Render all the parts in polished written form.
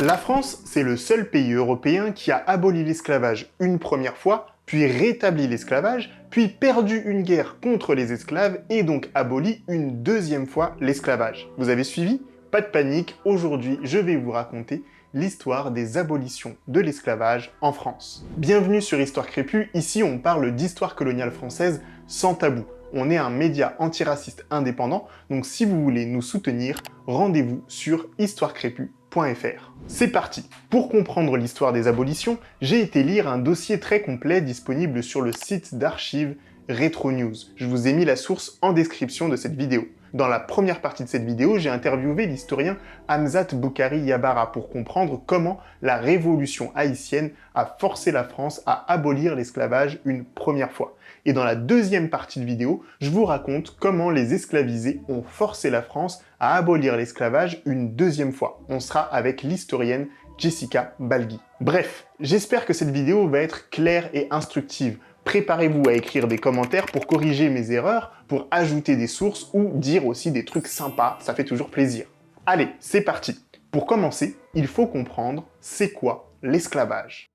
La France, c'est le seul pays européen qui a aboli l'esclavage une première fois, puis rétabli l'esclavage, puis perdu une guerre contre les esclaves et donc aboli une deuxième fois l'esclavage. Vous avez suivi? Pas de panique, aujourd'hui je vais vous raconter l'histoire des abolitions de l'esclavage en France. Bienvenue sur Histoire Crépue, ici on parle d'histoire coloniale française sans tabou. On est un média antiraciste indépendant, donc si vous voulez nous soutenir, rendez-vous sur histoirecrépue.fr. C'est parti. Pour comprendre l'histoire des abolitions, j'ai été lire un dossier très complet disponible sur le site d'archives Retro News. Je vous ai mis la source en description de cette vidéo. Dans la première partie de cette vidéo, j'ai interviewé l'historien Hamzat Boukari Yabara pour comprendre comment la révolution haïtienne a forcé la France à abolir l'esclavage une première fois. Et dans la deuxième partie de vidéo, je vous raconte comment les esclavisés ont forcé la France à abolir l'esclavage une deuxième fois. On sera avec l'historienne Jessica Balgui. Bref, j'espère que cette vidéo va être claire et instructive. Préparez-vous à écrire des commentaires pour corriger mes erreurs, pour ajouter des sources ou dire aussi des trucs sympas, ça fait toujours plaisir. Allez, c'est parti. Pour commencer, il faut comprendre c'est quoi l'esclavage.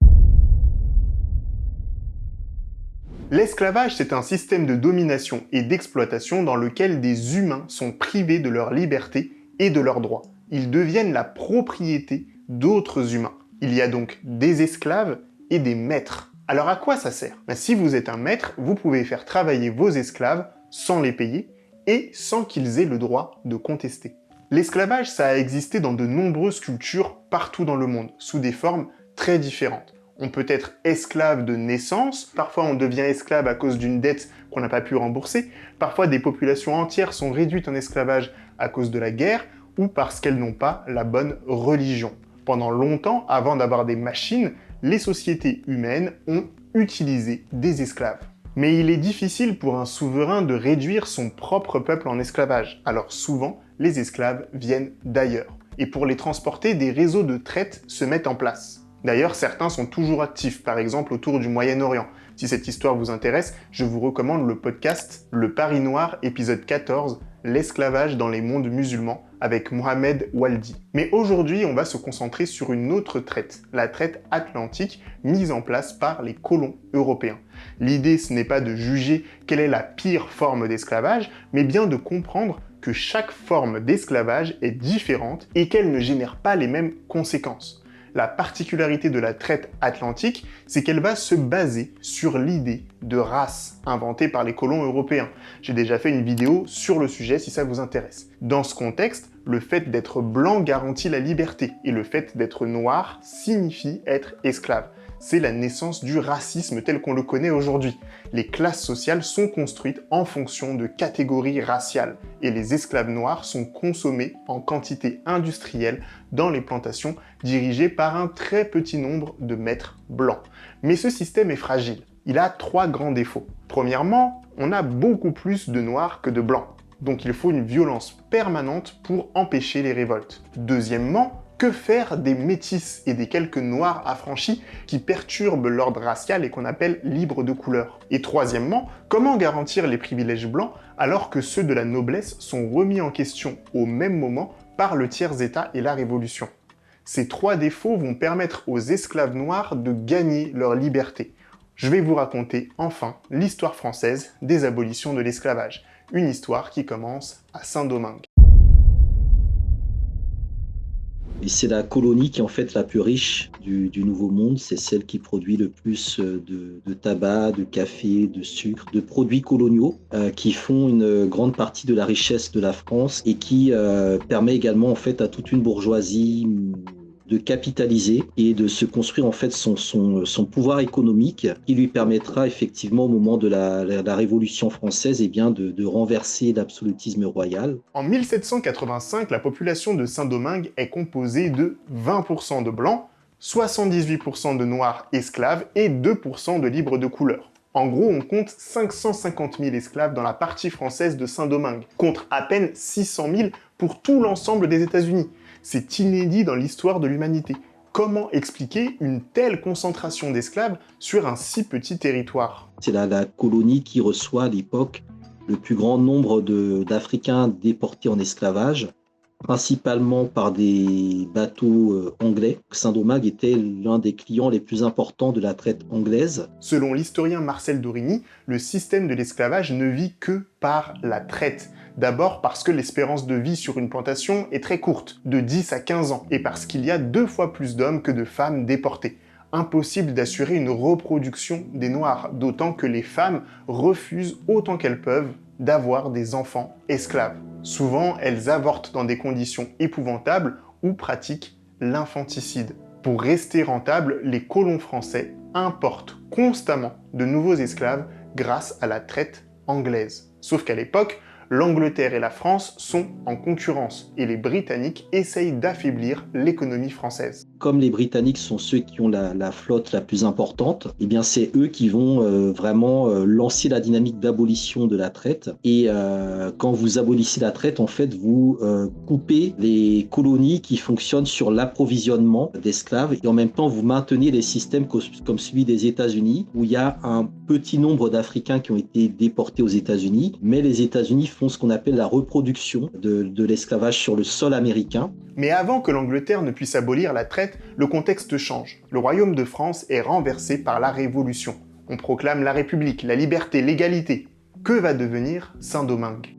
L'esclavage, c'est un système de domination et d'exploitation dans lequel des humains sont privés de leur liberté et de leurs droits. Ils deviennent la propriété d'autres humains. Il y a donc des esclaves et des maîtres. Alors à quoi ça sert? Si vous êtes un maître, vous pouvez faire travailler vos esclaves sans les payer et sans qu'ils aient le droit de contester. L'esclavage, ça a existé dans de nombreuses cultures partout dans le monde, sous des formes très différentes. On peut être esclave de naissance, parfois on devient esclave à cause d'une dette qu'on n'a pas pu rembourser, parfois des populations entières sont réduites en esclavage à cause de la guerre ou parce qu'elles n'ont pas la bonne religion. Pendant longtemps, avant d'avoir des machines, les sociétés humaines ont utilisé des esclaves. Mais il est difficile pour un souverain de réduire son propre peuple en esclavage, alors souvent, les esclaves viennent d'ailleurs. Et pour les transporter, des réseaux de traite se mettent en place. D'ailleurs, certains sont toujours actifs, par exemple autour du Moyen-Orient. Si cette histoire vous intéresse, je vous recommande le podcast Le Paris Noir, épisode 14, l'esclavage dans les mondes musulmans, avec Mohamed Waldi. Mais aujourd'hui, on va se concentrer sur une autre traite, la traite atlantique, mise en place par les colons européens. L'idée, ce n'est pas de juger quelle est la pire forme d'esclavage, mais bien de comprendre que chaque forme d'esclavage est différente et qu'elle ne génère pas les mêmes conséquences. La particularité de la traite atlantique, c'est qu'elle va se baser sur l'idée de race inventée par les colons européens. J'ai déjà fait une vidéo sur le sujet si ça vous intéresse. Dans ce contexte, le fait d'être blanc garantit la liberté et le fait d'être noir signifie être esclave. C'est la naissance du racisme tel qu'on le connaît aujourd'hui. Les classes sociales sont construites en fonction de catégories raciales et les esclaves noirs sont consommés en quantité industrielle dans les plantations dirigées par un très petit nombre de maîtres blancs. Mais ce système est fragile. Il a trois grands défauts. Premièrement, on a beaucoup plus de noirs que de blancs. Donc il faut une violence permanente pour empêcher les révoltes. Deuxièmement, que faire des métis et des quelques noirs affranchis qui perturbent l'ordre racial et qu'on appelle libres de couleur? Et troisièmement, comment garantir les privilèges blancs alors que ceux de la noblesse sont remis en question au même moment par le tiers-état et la Révolution? Ces trois défauts vont permettre aux esclaves noirs de gagner leur liberté. Je vais vous raconter enfin l'histoire française des abolitions de l'esclavage, une histoire qui commence à Saint-Domingue. Et c'est la colonie qui est en fait la plus riche du Nouveau Monde. C'est celle qui produit le plus de tabac, de café, de sucre, de produits coloniaux qui font une grande partie de la richesse de la France et qui permet également en fait à toute une bourgeoisie de capitaliser et de se construire en fait son pouvoir économique qui lui permettra effectivement au moment de la Révolution française eh bien, de renverser l'absolutisme royal. En 1785, la population de Saint-Domingue est composée de 20% de blancs, 78% de noirs esclaves et 2% de libres de couleur. En gros, on compte 550 000 esclaves dans la partie française de Saint-Domingue, contre à peine 600 000 pour tout l'ensemble des États-Unis. C'est inédit dans l'histoire de l'humanité. Comment expliquer une telle concentration d'esclaves sur un si petit territoire? C'est la colonie qui reçoit à l'époque le plus grand nombre d'Africains déportés en esclavage. principalement par des bateaux anglais. Saint-Domingue était l'un des clients les plus importants de la traite anglaise. Selon l'historien Marcel Dorigny, le système de l'esclavage ne vit que par la traite. D'abord parce que l'espérance de vie sur une plantation est très courte, de 10 à 15 ans, et parce qu'il y a 2 fois plus d'hommes que de femmes déportés. Impossible d'assurer une reproduction des Noirs, d'autant que les femmes refusent autant qu'elles peuvent d'avoir des enfants esclaves. Souvent, elles avortent dans des conditions épouvantables ou pratiquent l'infanticide. Pour rester rentables, les colons français importent constamment de nouveaux esclaves grâce à la traite anglaise. Sauf qu'à l'époque, l'Angleterre et la France sont en concurrence et les Britanniques essayent d'affaiblir l'économie française. Comme les Britanniques sont ceux qui ont la flotte la plus importante, eh bien c'est eux qui vont vraiment lancer la dynamique d'abolition de la traite. Et quand vous abolissez la traite, en fait, vous coupez les colonies qui fonctionnent sur l'approvisionnement d'esclaves et en même temps, vous maintenez les systèmes comme celui des États-Unis, où il y a un petit nombre d'Africains qui ont été déportés aux États-Unis, mais les États-Unis font ce qu'on appelle la reproduction de l'esclavage sur le sol américain. Mais avant que l'Angleterre ne puisse abolir la traite, le contexte change. Le royaume de France est renversé par la Révolution. On proclame la République, la liberté, l'égalité. Que va devenir Saint-Domingue ?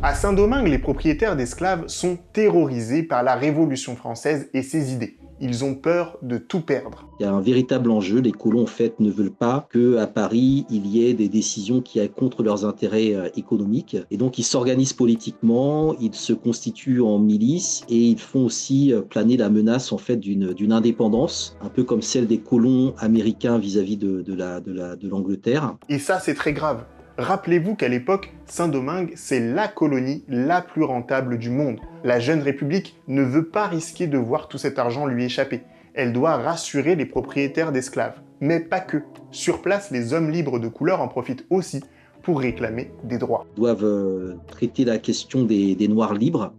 À Saint-Domingue, les propriétaires d'esclaves sont terrorisés par la Révolution française et ses idées. Ils ont peur de tout perdre. Il y a un véritable enjeu. Les colons, en fait, ne veulent pas qu'à Paris, il y ait des décisions qui aillent contre leurs intérêts économiques. Et donc, ils s'organisent politiquement, ils se constituent en milices et ils font aussi planer la menace, en fait, d'une indépendance, un peu comme celle des colons américains vis-à-vis de l'Angleterre. Et ça, c'est très grave. Rappelez-vous qu'à l'époque, Saint-Domingue, c'est la colonie la plus rentable du monde. La jeune République ne veut pas risquer de voir tout cet argent lui échapper. Elle doit rassurer les propriétaires d'esclaves. Mais pas que. Sur place, les hommes libres de couleur en profitent aussi pour réclamer des droits. Ils doivent traiter la question des Noirs libres,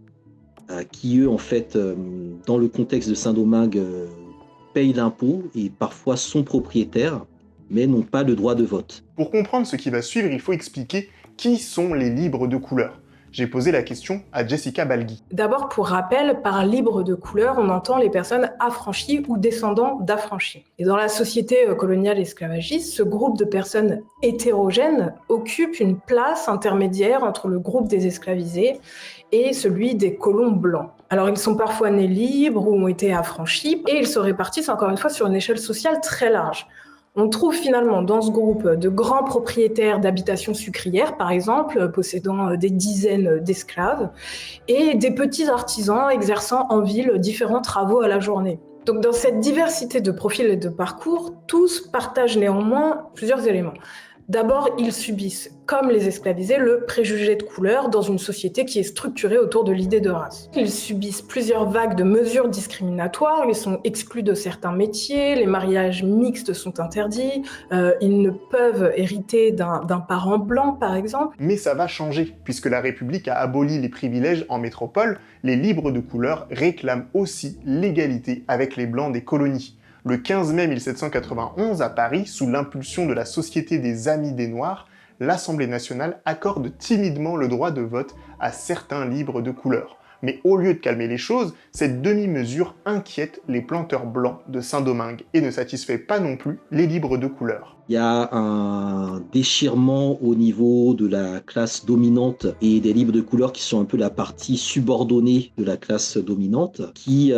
qui eux, en fait, dans le contexte de Saint-Domingue, payent l'impôt et parfois sont propriétaires, mais n'ont pas le droit de vote. Pour comprendre ce qui va suivre, il faut expliquer qui sont les libres de couleur. J'ai posé la question à Jessica Balgui. D'abord, pour rappel, par libre de couleur, on entend les personnes affranchies ou descendants d'affranchis. Et dans la société coloniale esclavagiste, ce groupe de personnes hétérogènes occupe une place intermédiaire entre le groupe des esclavisés et celui des colons blancs. Alors, ils sont parfois nés libres ou ont été affranchis, et ils se répartissent encore une fois sur une échelle sociale très large. On trouve finalement dans ce groupe de grands propriétaires d'habitations sucrières, par exemple, possédant des dizaines d'esclaves, et des petits artisans exerçant en ville différents travaux à la journée. Donc dans cette diversité de profils et de parcours, tous partagent néanmoins plusieurs éléments. D'abord, ils subissent, comme les esclavisés, le préjugé de couleur dans une société qui est structurée autour de l'idée de race. Ils subissent plusieurs vagues de mesures discriminatoires, ils sont exclus de certains métiers, les mariages mixtes sont interdits, ils ne peuvent hériter d'un parent blanc, par exemple. Mais ça va changer, puisque la République a aboli les privilèges en métropole, les libres de couleur réclament aussi l'égalité avec les blancs des colonies. Le 15 mai 1791, à Paris, sous l'impulsion de la Société des Amis des Noirs, l'Assemblée nationale accorde timidement le droit de vote à certains libres de couleur. Mais au lieu de calmer les choses, cette demi-mesure inquiète les planteurs blancs de Saint-Domingue et ne satisfait pas non plus les libres de couleur. Il y a un déchirement au niveau de la classe dominante et des libres de couleur qui sont un peu la partie subordonnée de la classe dominante qui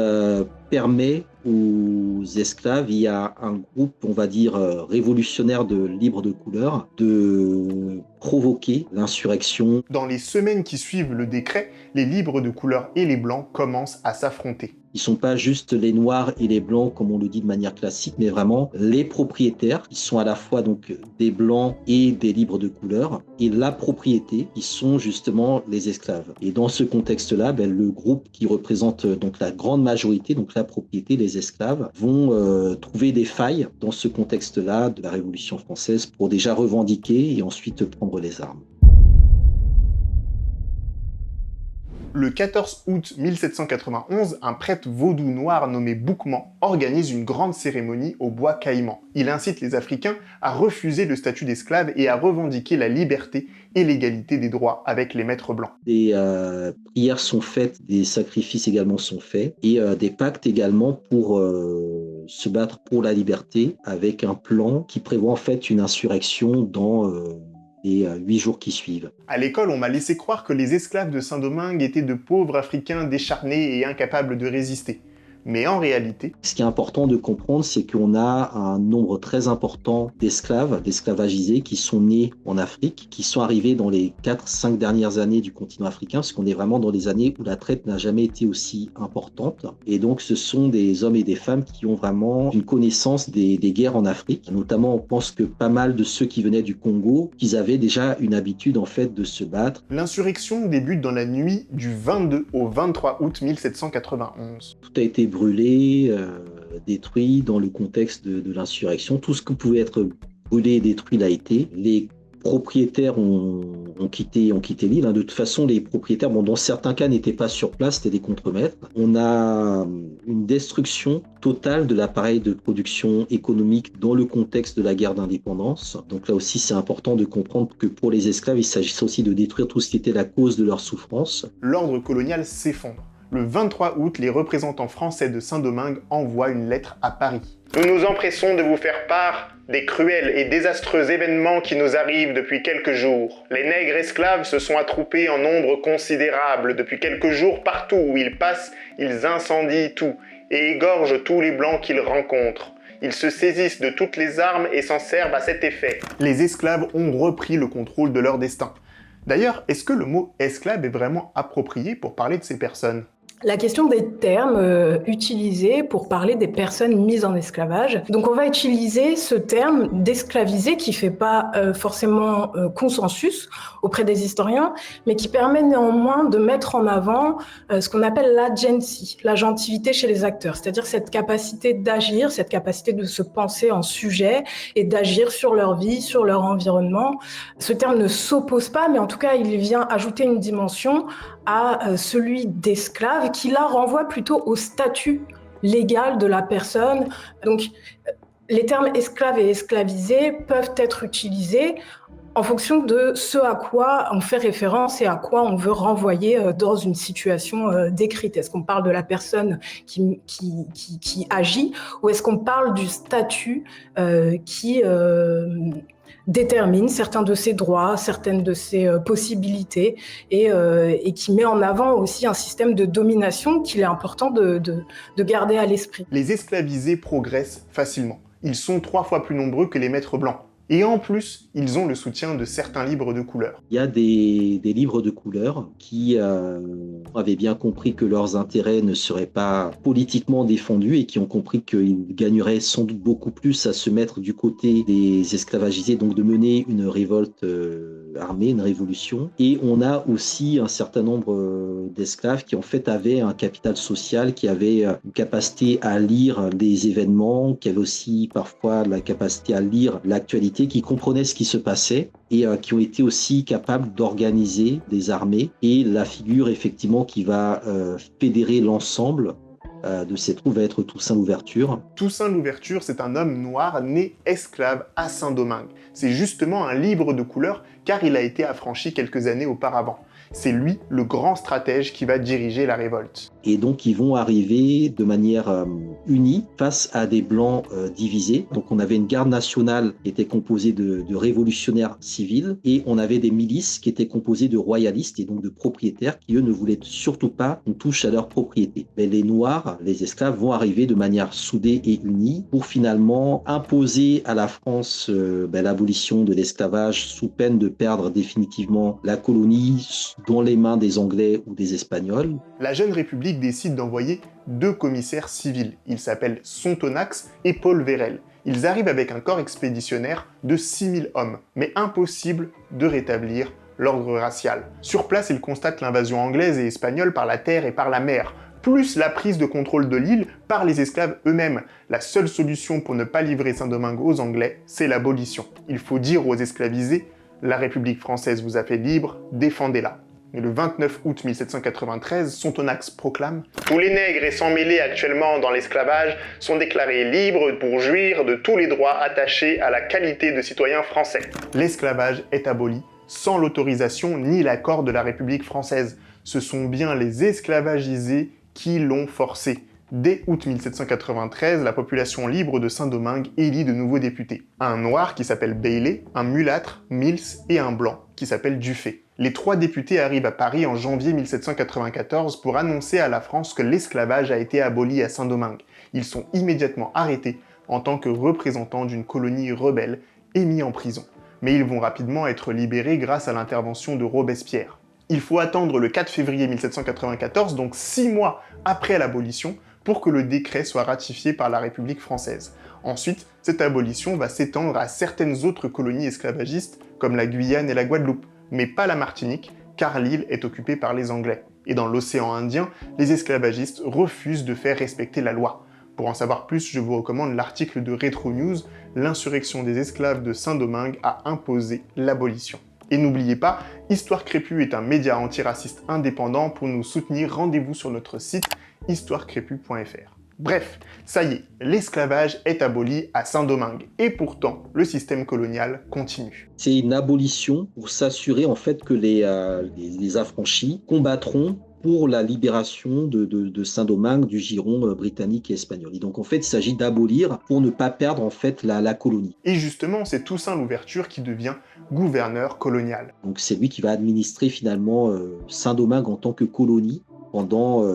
permet aux esclaves, il y a un groupe, on va dire, révolutionnaire de libres de couleur, de provoquer l'insurrection. Dans les semaines qui suivent le décret, les libres de couleur et les blancs commencent à s'affronter. Ils ne sont pas juste les noirs et les blancs, comme on le dit de manière classique, mais vraiment les propriétaires, qui sont à la fois donc des blancs et des libres de couleur, et la propriété, qui sont justement les esclaves. Et dans ce contexte-là, le groupe qui représente donc la grande majorité, donc la propriété, les esclaves, vont trouver des failles dans ce contexte-là de la Révolution française pour déjà revendiquer et ensuite prendre les armes. Le 14 août 1791, un prêtre vaudou noir nommé Boukman organise une grande cérémonie au bois Caïman. Il incite les Africains à refuser le statut d'esclave et à revendiquer la liberté et l'égalité des droits avec les maîtres blancs. Des prières sont faites, des sacrifices également sont faits, et des pactes également pour se battre pour la liberté, avec un plan qui prévoit en fait une insurrection dans les 8 jours qui suivent. À l'école, on m'a laissé croire que les esclaves de Saint-Domingue étaient de pauvres Africains décharnés et incapables de résister. Mais en réalité, ce qui est important de comprendre, c'est qu'on a un nombre très important d'esclavagisés qui sont nés en Afrique, qui sont arrivés dans les 4-5 dernières années du continent africain, parce qu'on est vraiment dans les années où la traite n'a jamais été aussi importante. Et donc, ce sont des hommes et des femmes qui ont vraiment une connaissance des guerres en Afrique. Notamment, on pense que pas mal de ceux qui venaient du Congo, qu'ils avaient déjà une habitude en fait de se battre. L'insurrection débute dans la nuit du 22 au 23 août 1791. Tout a été brûlé, détruit dans le contexte de l'insurrection. Tout ce que pouvait être brûlé et détruit l'a été. Les propriétaires ont quitté l'île. De toute façon, les propriétaires, dans certains cas, n'étaient pas sur place, c'était des contremaîtres. On a une destruction totale de l'appareil de production économique dans le contexte de la guerre d'indépendance. Donc là aussi, c'est important de comprendre que pour les esclaves, il s'agissait aussi de détruire tout ce qui était la cause de leur souffrance. L'ordre colonial s'effondre. Le 23 août, les représentants français de Saint-Domingue envoient une lettre à Paris. Nous nous empressons de vous faire part des cruels et désastreux événements qui nous arrivent depuis quelques jours. Les nègres esclaves se sont attroupés en nombre considérable. Depuis quelques jours, partout où ils passent, ils incendient tout et égorgent tous les blancs qu'ils rencontrent. Ils se saisissent de toutes les armes et s'en servent à cet effet. Les esclaves ont repris le contrôle de leur destin. D'ailleurs, est-ce que le mot esclave est vraiment approprié pour parler de ces personnes ? La question des termes utilisés pour parler des personnes mises en esclavage. Donc on va utiliser ce terme d'esclavisé qui fait pas forcément consensus auprès des historiens, mais qui permet néanmoins de mettre en avant ce qu'on appelle l'agency, l'agentivité chez les acteurs, c'est-à-dire cette capacité d'agir, cette capacité de se penser en sujet et d'agir sur leur vie, sur leur environnement. Ce terme ne s'oppose pas, mais en tout cas il vient ajouter une dimension à celui d'esclave qui là renvoie plutôt au statut légal de la personne. Donc les termes esclave et esclavisé peuvent être utilisés en fonction de ce à quoi on fait référence et à quoi on veut renvoyer dans une situation décrite. Est-ce qu'on parle de la personne qui agit ou est-ce qu'on parle du statut qui détermine certains de ses droits, certaines de ses possibilités et qui met en avant aussi un système de domination qu'il est important de garder à l'esprit. Les esclavisés progressent facilement. Ils sont 3 fois plus nombreux que les maîtres blancs. Et en plus, ils ont le soutien de certains libres de couleur. Il y a des libres de couleur qui avaient bien compris que leurs intérêts ne seraient pas politiquement défendus et qui ont compris qu'ils gagneraient sans doute beaucoup plus à se mettre du côté des esclavagisés, donc de mener une révolte armée, une révolution. Et on a aussi un certain nombre d'esclaves qui en fait avaient un capital social, qui avaient une capacité à lire des événements, qui avaient aussi parfois la capacité à lire l'actualité, qui comprenaient ce qui se passait et qui ont été aussi capables d'organiser des armées. Et la figure effectivement qui va fédérer l'ensemble de ces troupes va être Toussaint Louverture. Toussaint Louverture, c'est un homme noir né esclave à Saint-Domingue. C'est justement un libre de couleur car il a été affranchi quelques années auparavant. C'est lui le grand stratège qui va diriger la révolte. Et donc ils vont arriver de manière unie face à des blancs divisés. Donc on avait une garde nationale qui était composée de révolutionnaires civils et on avait des milices qui étaient composées de royalistes et donc de propriétaires qui eux ne voulaient surtout pas qu'on touche à leur propriété. Mais les Noirs, les esclaves, vont arriver de manière soudée et unie pour finalement imposer à la France l'abolition de l'esclavage sous peine de perdre définitivement la colonie dans les mains des Anglais ou des Espagnols. La jeune République décide d'envoyer 2 commissaires civils. Ils s'appellent Sontonax et Paul Vérel. Ils arrivent avec un corps expéditionnaire de 6000 hommes, mais impossible de rétablir l'ordre racial. Sur place, ils constatent l'invasion anglaise et espagnole par la terre et par la mer, plus la prise de contrôle de l'île par les esclaves eux-mêmes. La seule solution pour ne pas livrer Saint-Domingue aux Anglais, c'est l'abolition. Il faut dire aux esclavisés, la République française vous a fait libre, défendez-la. mais le 29 août 1793, Sontonax proclame « Tous les nègres et sans mêler actuellement dans l'esclavage sont déclarés libres pour jouir de tous les droits attachés à la qualité de citoyens français. » L'esclavage est aboli sans l'autorisation ni l'accord de la République française. Ce sont bien les esclavagisés qui l'ont forcé. Dès août 1793, la population libre de Saint-Domingue élit de nouveaux députés. Un noir qui s'appelle Bailey, un mulâtre, Mills, et un blanc qui s'appelle Dufay. Les 3 députés arrivent à Paris en janvier 1794 pour annoncer à la France que l'esclavage a été aboli à Saint-Domingue. Ils sont immédiatement arrêtés en tant que représentants d'une colonie rebelle et mis en prison. Mais ils vont rapidement être libérés grâce à l'intervention de Robespierre. Il faut attendre le 4 février 1794, donc 6 mois après l'abolition, pour que le décret soit ratifié par la République française. Ensuite, cette abolition va s'étendre à certaines autres colonies esclavagistes, comme la Guyane et la Guadeloupe, mais pas la Martinique, car l'île est occupée par les Anglais. Et dans l'océan Indien, les esclavagistes refusent de faire respecter la loi. Pour en savoir plus, je vous recommande l'article de Retro News, l'insurrection des esclaves de Saint-Domingue a imposé l'abolition. Et n'oubliez pas, Histoire Crépue est un média antiraciste indépendant. Pour nous soutenir, rendez-vous sur notre site histoirecrépue.fr. Bref, ça y est, l'esclavage est aboli à Saint-Domingue. Et pourtant, le système colonial continue. C'est une abolition pour s'assurer en fait que les affranchis combattront pour la libération de Saint-Domingue, du giron britannique et espagnol. Et donc en fait, il s'agit d'abolir pour ne pas perdre en fait la colonie. Et justement, c'est Toussaint Louverture qui devient gouverneur colonial. Donc c'est lui qui va administrer finalement Saint-Domingue en tant que colonie pendant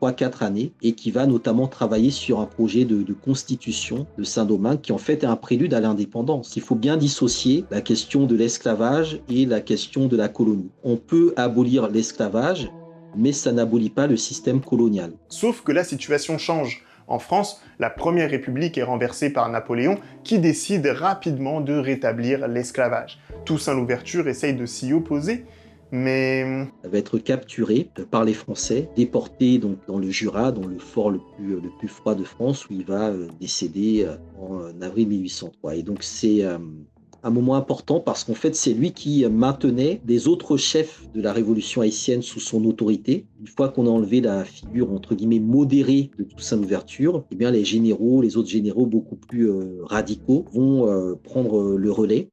3-4 années et qui va notamment travailler sur un projet de constitution de Saint-Domingue qui en fait est un prélude à l'indépendance. Il faut bien dissocier la question de l'esclavage et la question de la colonie. On peut abolir l'esclavage, mais ça n'abolit pas le système colonial. Sauf que la situation change. En France, la Première République est renversée par Napoléon qui décide rapidement de rétablir l'esclavage. Toussaint Louverture essaye de s'y opposer, mais... Il va être capturé par les Français, déporté donc dans le Jura, dans le fort le plus froid de France, où il va décéder en avril 1803. Et donc c'est un moment important parce qu'en fait, c'est lui qui maintenait les autres chefs de la révolution haïtienne sous son autorité. Une fois qu'on a enlevé la figure, entre guillemets, modérée de Toussaint Louverture, eh bien, les autres généraux beaucoup plus radicaux vont prendre le relais.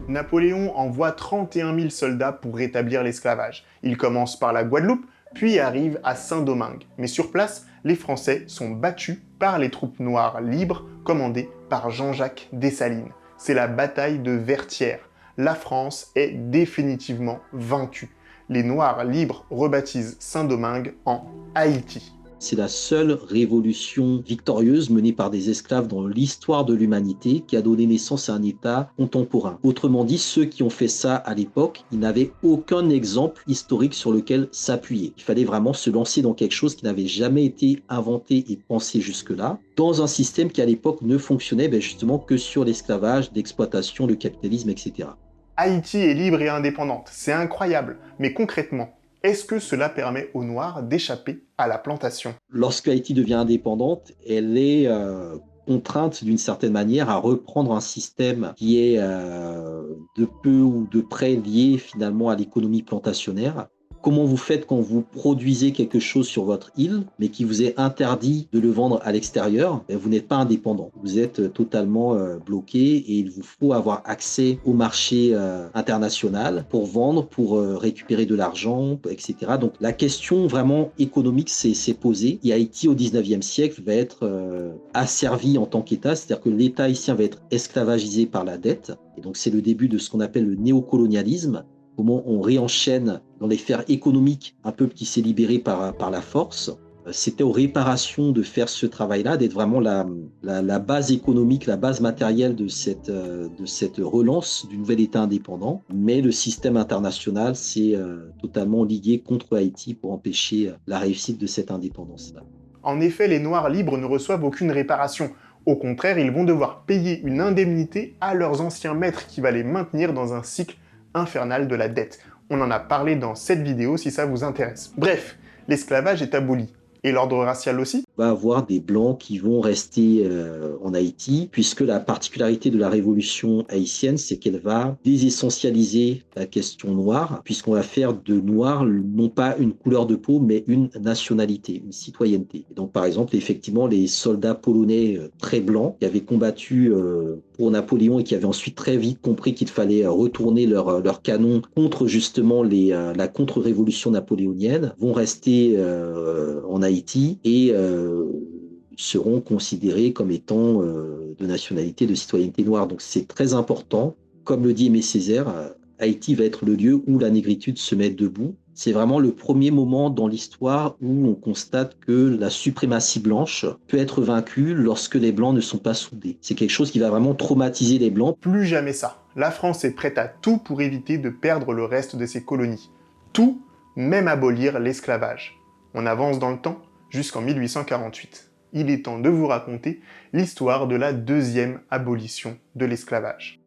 Napoléon envoie 31 000 soldats pour rétablir l'esclavage. Il commence par la Guadeloupe, puis arrive à Saint-Domingue. Mais sur place, les Français sont battus par les troupes noires libres commandées par Jean-Jacques Dessalines. C'est la bataille de Vertières. La France est définitivement vaincue. Les Noirs libres rebaptisent Saint-Domingue en Haïti. C'est la seule révolution victorieuse menée par des esclaves dans l'histoire de l'humanité qui a donné naissance à un État contemporain. Autrement dit, ceux qui ont fait ça à l'époque, ils n'avaient aucun exemple historique sur lequel s'appuyer. Il fallait vraiment se lancer dans quelque chose qui n'avait jamais été inventé et pensé jusque-là, dans un système qui à l'époque ne fonctionnait justement que sur l'esclavage, l'exploitation, le capitalisme, etc. Haïti est libre et indépendante, c'est incroyable. Mais concrètement, est-ce que cela permet aux Noirs d'échapper à la plantation? Lorsque Haïti devient indépendante, elle est contrainte d'une certaine manière à reprendre un système qui est de peu ou de près lié finalement à l'économie plantationnaire. Comment vous faites quand vous produisez quelque chose sur votre île, mais qui vous est interdit de le vendre à l'extérieur? Vous n'êtes pas indépendant. Vous êtes totalement bloqué et il vous faut avoir accès au marché international pour vendre, pour récupérer de l'argent, etc. Donc la question vraiment économique s'est posée. Et Haïti au 19e siècle va être asservi en tant qu'État, c'est-à-dire que l'État haïtien va être esclavagisé par la dette. Et donc c'est le début de ce qu'on appelle le néocolonialisme. Comment on réenchaîne dans les sphères économiques un peuple qui s'est libéré par la force. C'était aux réparations de faire ce travail-là, d'être vraiment la base économique, la base matérielle de cette relance du nouvel État indépendant. Mais le système international s'est totalement ligué contre Haïti pour empêcher la réussite de cette indépendance-là. En effet, les Noirs libres ne reçoivent aucune réparation. Au contraire, ils vont devoir payer une indemnité à leurs anciens maîtres qui va les maintenir dans un cycle infernal de la dette. On en a parlé dans cette vidéo si ça vous intéresse. Bref, l'esclavage est aboli. Et l'ordre racial aussi? va avoir des Blancs qui vont rester en Haïti, puisque la particularité de la révolution haïtienne, c'est qu'elle va désessentialiser la question noire, puisqu'on va faire de noir non pas une couleur de peau, mais une nationalité, une citoyenneté. Et donc, par exemple, effectivement, les soldats polonais très blancs qui avaient combattu pour Napoléon et qui avaient ensuite très vite compris qu'il fallait retourner leur canon contre justement la contre-révolution napoléonienne, vont rester en Haïti et seront considérés comme étant de nationalité, de citoyenneté noire. Donc c'est très important. Comme le dit Aimé Césaire, Haïti va être le lieu où la négritude se met debout. C'est vraiment le premier moment dans l'histoire où on constate que la suprématie blanche peut être vaincue lorsque les Blancs ne sont pas soudés. C'est quelque chose qui va vraiment traumatiser les Blancs. Plus jamais ça. La France est prête à tout pour éviter de perdre le reste de ses colonies. Tout, même abolir l'esclavage. On avance dans le temps jusqu'en 1848. Il est temps de vous raconter l'histoire de la deuxième abolition de l'esclavage.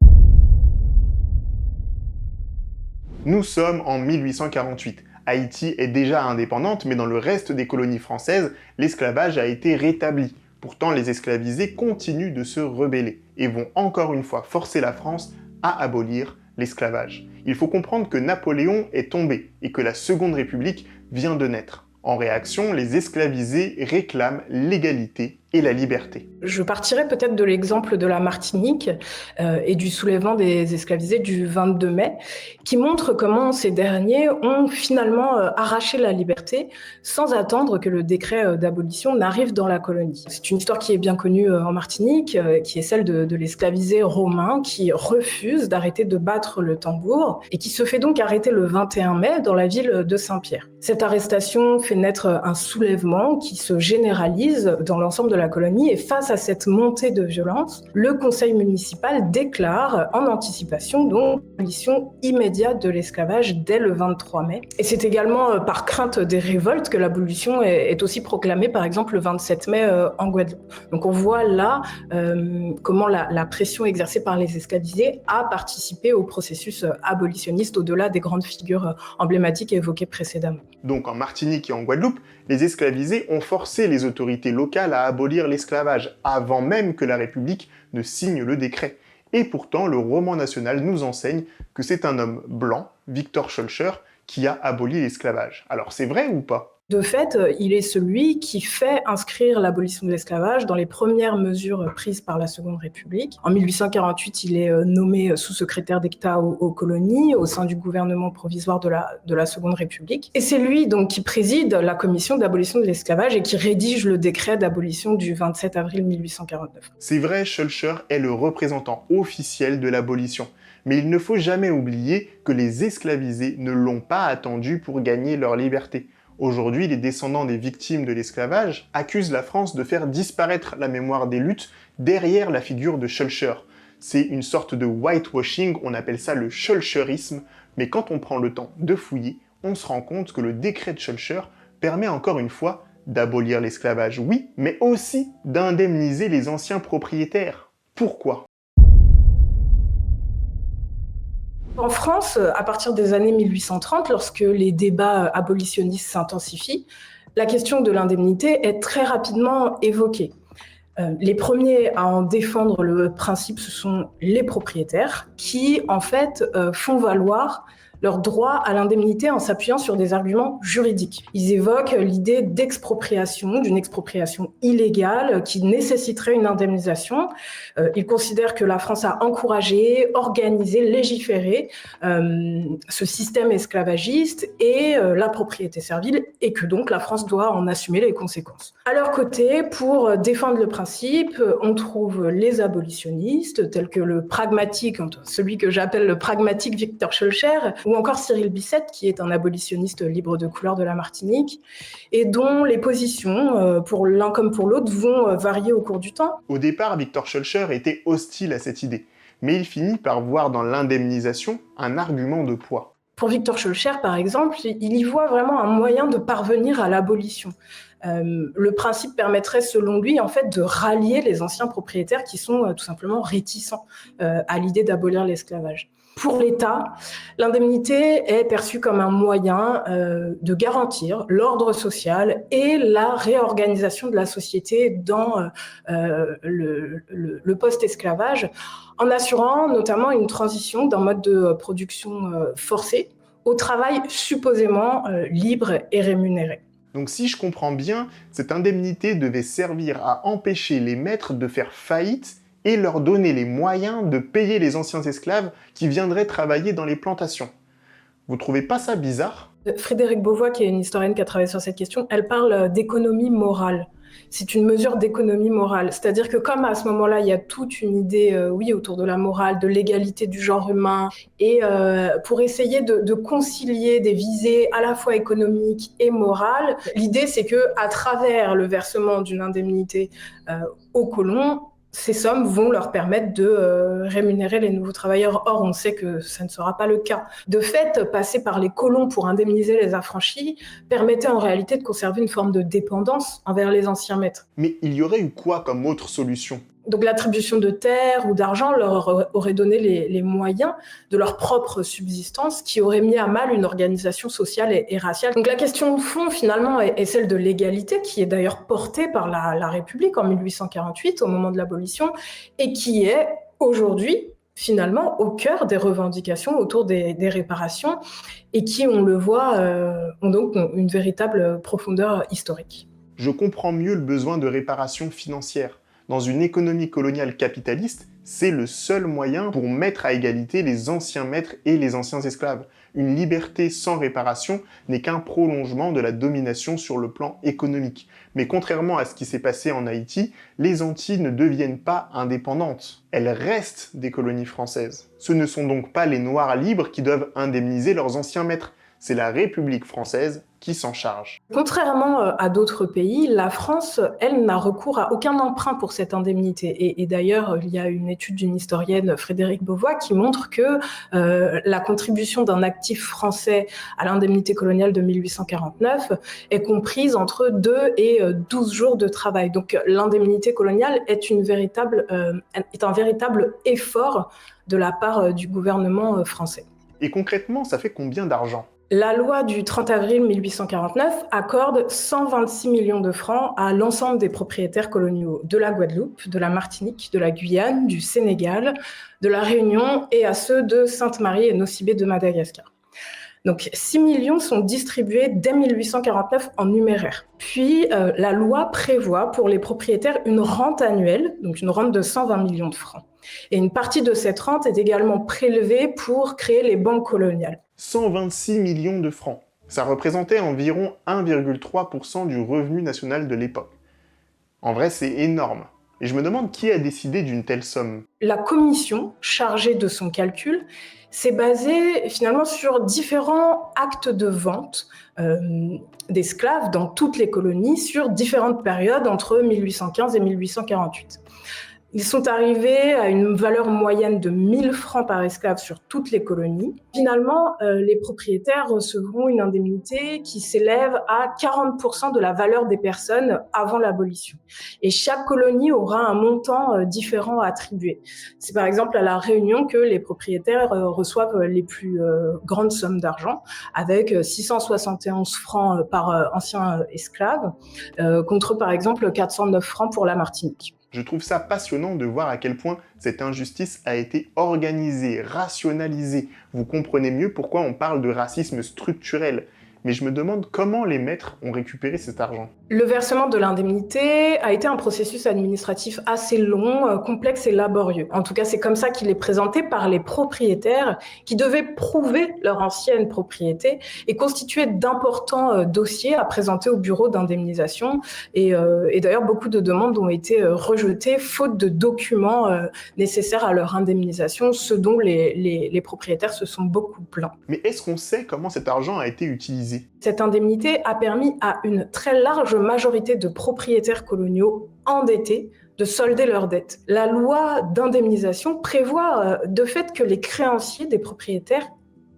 Nous sommes en 1848. Haïti est déjà indépendante, mais dans le reste des colonies françaises, l'esclavage a été rétabli. Pourtant, les esclavisés continuent de se rebeller et vont encore une fois forcer la France à abolir l'esclavage. Il faut comprendre que Napoléon est tombé et que la Seconde République vient de naître. En réaction, les esclavisés réclament l'égalité et la liberté. Je partirai peut-être de l'exemple de la Martinique et du soulèvement des esclavisés du 22 mai, qui montre comment ces derniers ont finalement arraché la liberté sans attendre que le décret d'abolition n'arrive dans la colonie. C'est une histoire qui est bien connue en Martinique, qui est celle de l'esclavisé romain qui refuse d'arrêter de battre le tambour et qui se fait donc arrêter le 21 mai dans la ville de Saint-Pierre. Cette arrestation fait naître un soulèvement qui se généralise dans l'ensemble de la colonie et face à cette montée de violence, le conseil municipal déclare en anticipation donc l'abolition immédiate de l'esclavage dès le 23 mai. Et c'est également par crainte des révoltes que l'abolition est aussi proclamée par exemple le 27 mai en Guadeloupe. Donc on voit là comment la pression exercée par les esclavisés a participé au processus abolitionniste au-delà des grandes figures emblématiques évoquées précédemment. Donc en Martinique et en Guadeloupe, les esclavisés ont forcé les autorités locales à abolir l'esclavage, avant même que la République ne signe le décret. Et pourtant, le roman national nous enseigne que c'est un homme blanc, Victor Schœlcher, qui a aboli l'esclavage. Alors c'est vrai ou pas ? De fait, il est celui qui fait inscrire l'abolition de l'esclavage dans les premières mesures prises par la Seconde République. En 1848, il est nommé sous-secrétaire d'État aux colonies au sein du gouvernement provisoire de la Seconde République. Et c'est lui donc qui préside la commission d'abolition de l'esclavage et qui rédige le décret d'abolition du 27 avril 1849. C'est vrai, Schœlcher est le représentant officiel de l'abolition. Mais il ne faut jamais oublier que les esclavisés ne l'ont pas attendu pour gagner leur liberté. Aujourd'hui, les descendants des victimes de l'esclavage accusent la France de faire disparaître la mémoire des luttes derrière la figure de Schœlcher. C'est une sorte de whitewashing, on appelle ça le schœlcherisme, mais quand on prend le temps de fouiller, on se rend compte que le décret de Schœlcher permet encore une fois d'abolir l'esclavage, oui, mais aussi d'indemniser les anciens propriétaires. Pourquoi ? En France, à partir des années 1830, lorsque les débats abolitionnistes s'intensifient, la question de l'indemnité est très rapidement évoquée. Les premiers à en défendre le principe, ce sont les propriétaires qui, en fait, font valoir leur droit à l'indemnité en s'appuyant sur des arguments juridiques. Ils évoquent l'idée d'expropriation, d'une expropriation illégale qui nécessiterait une indemnisation. Ils considèrent que la France a encouragé, organisé, légiféré ce système esclavagiste et la propriété servile et que donc la France doit en assumer les conséquences. À leur côté, pour défendre le principe, on trouve les abolitionnistes tels que le pragmatique, celui que j'appelle le pragmatique Victor Schœlcher, ou encore Cyril Bissette, qui est un abolitionniste libre de couleur de la Martinique, et dont les positions, pour l'un comme pour l'autre, vont varier au cours du temps. Au départ, Victor Schœlcher était hostile à cette idée, mais il finit par voir dans l'indemnisation un argument de poids. Pour Victor Schœlcher, par exemple, il y voit vraiment un moyen de parvenir à l'abolition. Le principe permettrait, selon lui, en fait, de rallier les anciens propriétaires qui sont tout simplement réticents à l'idée d'abolir l'esclavage. Pour l'État, l'indemnité est perçue comme un moyen de garantir l'ordre social et la réorganisation de la société dans le post-esclavage, en assurant notamment une transition d'un mode de production forcé au travail supposément libre et rémunéré. Donc si je comprends bien, cette indemnité devait servir à empêcher les maîtres de faire faillite et leur donner les moyens de payer les anciens esclaves qui viendraient travailler dans les plantations. Vous trouvez pas ça bizarre ? Frédérique Beauvois, qui est une historienne qui a travaillé sur cette question, elle parle d'économie morale. C'est une mesure d'économie morale. C'est-à-dire que comme à ce moment-là, il y a toute une idée autour de la morale, de l'égalité du genre humain, et pour essayer de concilier des visées à la fois économiques et morales, l'idée c'est qu'à travers le versement d'une indemnité aux colons, ces sommes vont leur permettre de rémunérer les nouveaux travailleurs. Or, on sait que ça ne sera pas le cas. De fait, passer par les colons pour indemniser les affranchis permettait en réalité de conserver une forme de dépendance envers les anciens maîtres. Mais il y aurait eu quoi comme autre solution ? Donc l'attribution de terres ou d'argent leur aurait donné les moyens de leur propre subsistance, qui aurait mis à mal une organisation sociale et raciale. Donc la question de fond, finalement, est celle de l'égalité, qui est d'ailleurs portée par la République en 1848, au moment de l'abolition, et qui est aujourd'hui, finalement, au cœur des revendications autour des réparations, et qui, on le voit, ont donc une véritable profondeur historique. Je comprends mieux le besoin de réparation financière. Dans une économie coloniale capitaliste, c'est le seul moyen pour mettre à égalité les anciens maîtres et les anciens esclaves. Une liberté sans réparation n'est qu'un prolongement de la domination sur le plan économique. Mais contrairement à ce qui s'est passé en Haïti, les Antilles ne deviennent pas indépendantes. Elles restent des colonies françaises. Ce ne sont donc pas les Noirs libres qui doivent indemniser leurs anciens maîtres. C'est la République française qui s'en charge. Contrairement à d'autres pays, la France, elle, n'a recours à aucun emprunt pour cette indemnité. Et d'ailleurs, il y a une étude d'une historienne, Frédérique Beauvois, qui montre que la contribution d'un actif français à l'indemnité coloniale de 1849 est comprise entre 2 et 12 jours de travail. Donc l'indemnité coloniale est un véritable effort de la part du gouvernement français. Et concrètement, ça fait combien d'argent ? La loi du 30 avril 1849 accorde 126 millions de francs à l'ensemble des propriétaires coloniaux de la Guadeloupe, de la Martinique, de la Guyane, du Sénégal, de la Réunion et à ceux de Sainte-Marie et Nocibé de Madagascar. Donc 6 millions sont distribués dès 1849 en numéraire. Puis la loi prévoit pour les propriétaires une rente annuelle, donc une rente de 120 millions de francs. Et une partie de cette rente est également prélevée pour créer les banques coloniales. 126 millions de francs. Ça représentait environ 1,3% du revenu national de l'époque. En vrai, c'est énorme. Et je me demande qui a décidé d'une telle somme. La commission chargée de son calcul s'est basée finalement sur différents actes de vente d'esclaves dans toutes les colonies sur différentes périodes entre 1815 et 1848. Ils sont arrivés à une valeur moyenne de 1000 francs par esclave sur toutes les colonies. Finalement, les propriétaires recevront une indemnité qui s'élève à 40% de la valeur des personnes avant l'abolition. Et chaque colonie aura un montant différent attribué. C'est par exemple à La Réunion que les propriétaires reçoivent les plus grandes sommes d'argent, avec 671 francs par ancien esclave, contre par exemple 409 francs pour la Martinique. Je trouve ça passionnant de voir à quel point cette injustice a été organisée, rationalisée. Vous comprenez mieux pourquoi on parle de racisme structurel. Mais je me demande comment les maîtres ont récupéré cet argent. Le versement de l'indemnité a été un processus administratif assez long, complexe et laborieux. En tout cas, c'est comme ça qu'il est présenté par les propriétaires qui devaient prouver leur ancienne propriété et constituer d'importants dossiers à présenter au bureau d'indemnisation. Et d'ailleurs, beaucoup de demandes ont été rejetées faute de documents nécessaires à leur indemnisation, ce dont les propriétaires se sont beaucoup plaints. Mais est-ce qu'on sait comment cet argent a été utilisé ? Cette indemnité a permis à une très large majorité de propriétaires coloniaux endettés de solder leurs dettes. La loi d'indemnisation prévoit de fait que les créanciers des propriétaires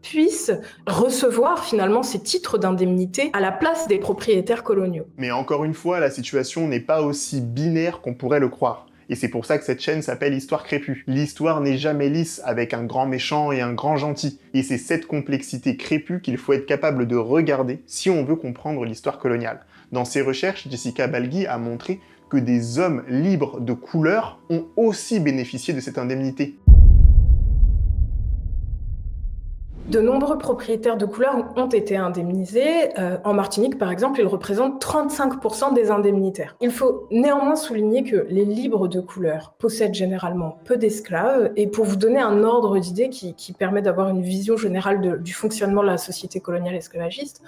puissent recevoir finalement ces titres d'indemnité à la place des propriétaires coloniaux. Mais encore une fois, la situation n'est pas aussi binaire qu'on pourrait le croire. Et c'est pour ça que cette chaîne s'appelle Histoire crépue. L'histoire n'est jamais lisse avec un grand méchant et un grand gentil. Et c'est cette complexité crépue qu'il faut être capable de regarder si on veut comprendre l'histoire coloniale. Dans ses recherches, Jessica Balghi a montré que des hommes libres de couleur ont aussi bénéficié de cette indemnité. De nombreux propriétaires de couleurs ont été indemnisés. En Martinique, par exemple, ils représentent 35% des indemnitaires. Il faut néanmoins souligner que les libres de couleur possèdent généralement peu d'esclaves. Et pour vous donner un ordre d'idée qui permet d'avoir une vision générale du fonctionnement de la société coloniale esclavagiste,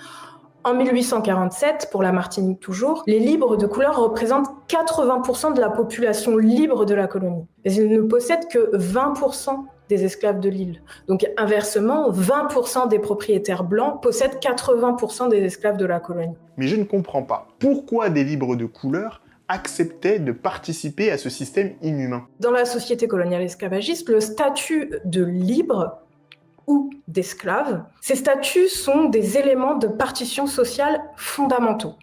en 1847, pour la Martinique toujours, les libres de couleur représentent 80% de la population libre de la colonie. Mais ils ne possèdent que 20% des esclaves de l'île. Donc inversement, 20% des propriétaires blancs possèdent 80% des esclaves de la colonie. Mais je ne comprends pas. Pourquoi des libres de couleur acceptaient de participer à ce système inhumain? Dans la société coloniale esclavagiste, le statut de libre ou d'esclave, ces statuts sont des éléments de partition sociale fondamentaux.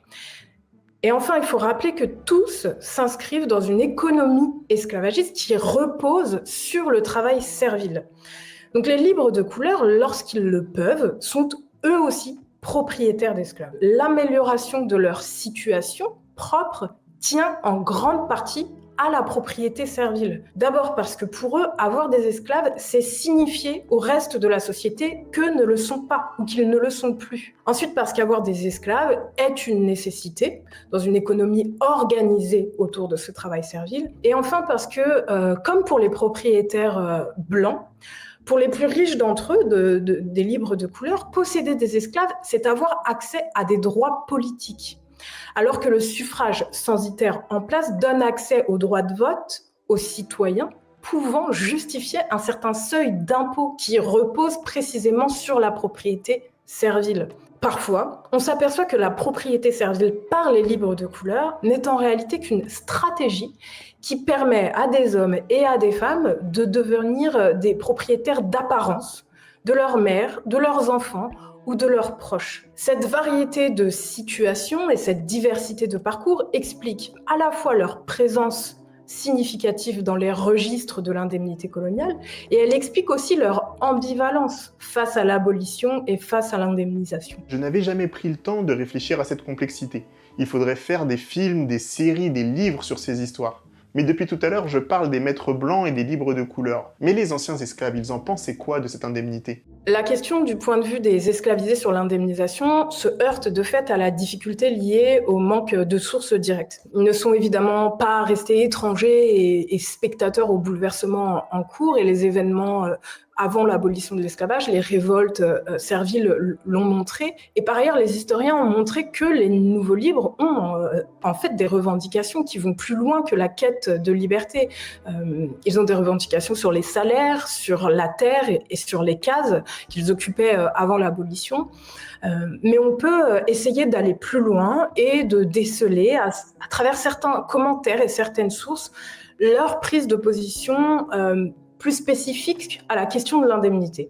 Et enfin, il faut rappeler que tous s'inscrivent dans une économie esclavagiste qui repose sur le travail servile. Donc les libres de couleur, lorsqu'ils le peuvent, sont eux aussi propriétaires d'esclaves. L'amélioration de leur situation propre tient en grande partie à la propriété servile. D'abord parce que pour eux, avoir des esclaves, c'est signifier au reste de la société qu'eux ne le sont pas ou qu'ils ne le sont plus. Ensuite parce qu'avoir des esclaves est une nécessité dans une économie organisée autour de ce travail servile. Et enfin parce que, comme pour les propriétaires blancs, pour les plus riches d'entre eux, des libres de couleur, posséder des esclaves, c'est avoir accès à des droits politiques. Alors que le suffrage censitaire en place donne accès au droit de vote aux citoyens, pouvant justifier un certain seuil d'impôt qui repose précisément sur la propriété servile. Parfois, on s'aperçoit que la propriété servile par les libres de couleur n'est en réalité qu'une stratégie qui permet à des hommes et à des femmes de devenir des propriétaires d'apparence de leur mère, de leurs enfants ou de leurs proches. Cette variété de situations et cette diversité de parcours expliquent à la fois leur présence significative dans les registres de l'indemnité coloniale et elle explique aussi leur ambivalence face à l'abolition et face à l'indemnisation. Je n'avais jamais pris le temps de réfléchir à cette complexité. Il faudrait faire des films, des séries, des livres sur ces histoires. Mais depuis tout à l'heure, je parle des maîtres blancs et des libres de couleur. Mais les anciens esclaves, ils en pensaient quoi de cette indemnité? La question du point de vue des esclavisés sur l'indemnisation se heurte de fait à la difficulté liée au manque de sources directes. Ils ne sont évidemment pas restés étrangers et spectateurs aux bouleversements en cours et les événements avant l'abolition de l'esclavage, les révoltes serviles l'ont montré. Et par ailleurs, les historiens ont montré que les nouveaux libres ont en fait des revendications qui vont plus loin que la quête de liberté. Ils ont des revendications sur les salaires, sur la terre et sur les cases qu'ils occupaient avant l'abolition. Mais on peut essayer d'aller plus loin et de déceler à travers certains commentaires et certaines sources leur prise de position plus spécifique à la question de l'indemnité.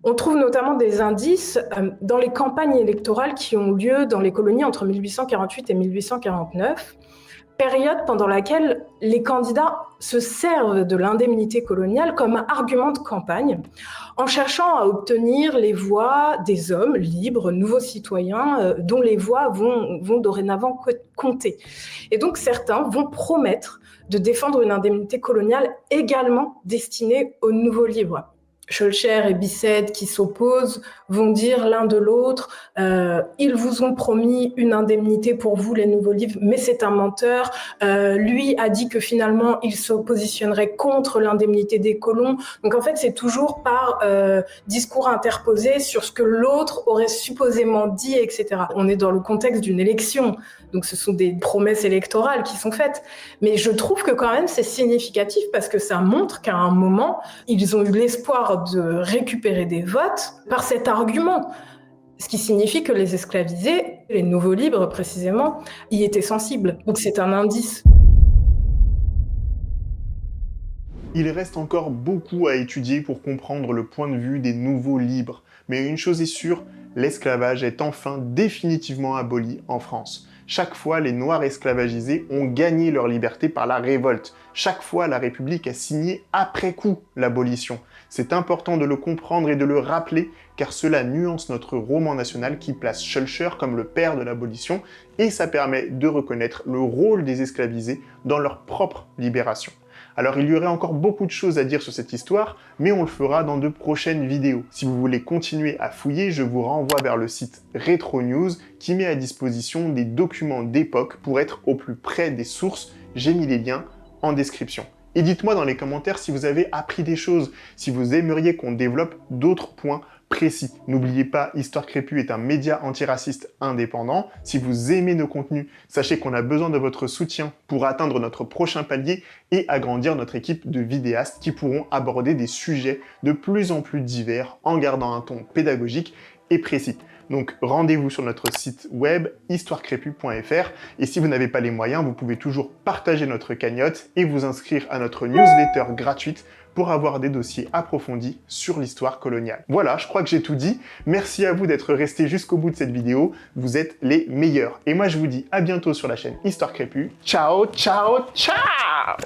On trouve notamment des indices dans les campagnes électorales qui ont lieu dans les colonies entre 1848 et 1849, période pendant laquelle les candidats se servent de l'indemnité coloniale comme un argument de campagne en cherchant à obtenir les voix des hommes libres, nouveaux citoyens, dont les voix vont dorénavant compter. Et donc certains vont promettre de défendre une indemnité coloniale également destinée aux nouveaux libres. Schœlcher et Bicêtre qui s'opposent vont dire l'un de l'autre ils vous ont promis une indemnité pour vous les nouveaux livres mais c'est un menteur, lui a dit que finalement il se positionnerait contre l'indemnité des colons. Donc en fait c'est toujours par discours interposé sur ce que l'autre aurait supposément dit, etc. On est dans le contexte d'une élection, donc ce sont des promesses électorales qui sont faites, mais je trouve que quand même c'est significatif parce que ça montre qu'à un moment ils ont eu l'espoir de récupérer des votes par cet argument. Ce qui signifie que les esclavisés, les nouveaux libres précisément, y étaient sensibles. Donc c'est un indice. Il reste encore beaucoup à étudier pour comprendre le point de vue des nouveaux libres. Mais une chose est sûre, l'esclavage est enfin définitivement aboli en France. Chaque fois, les Noirs esclavagisés ont gagné leur liberté par la révolte. Chaque fois, la République a signé après coup l'abolition. C'est important de le comprendre et de le rappeler, car cela nuance notre roman national qui place Schœlcher comme le père de l'abolition, et ça permet de reconnaître le rôle des esclavisés dans leur propre libération. Alors il y aurait encore beaucoup de choses à dire sur cette histoire, mais on le fera dans de prochaines vidéos. Si vous voulez continuer à fouiller, je vous renvoie vers le site Retro News qui met à disposition des documents d'époque pour être au plus près des sources. J'ai mis les liens en description. Et dites-moi dans les commentaires si vous avez appris des choses, si vous aimeriez qu'on développe d'autres points précis. N'oubliez pas, Histoire Crépue est un média antiraciste indépendant. Si vous aimez nos contenus, sachez qu'on a besoin de votre soutien pour atteindre notre prochain palier et agrandir notre équipe de vidéastes qui pourront aborder des sujets de plus en plus divers en gardant un ton pédagogique et précis. Donc rendez-vous sur notre site web histoirecrépue.fr et si vous n'avez pas les moyens, vous pouvez toujours partager notre cagnotte et vous inscrire à notre newsletter gratuite pour avoir des dossiers approfondis sur l'histoire coloniale. Voilà, je crois que j'ai tout dit. Merci à vous d'être restés jusqu'au bout de cette vidéo. Vous êtes les meilleurs. Et moi, je vous dis à bientôt sur la chaîne Histoire Crépue. Ciao, ciao, ciao!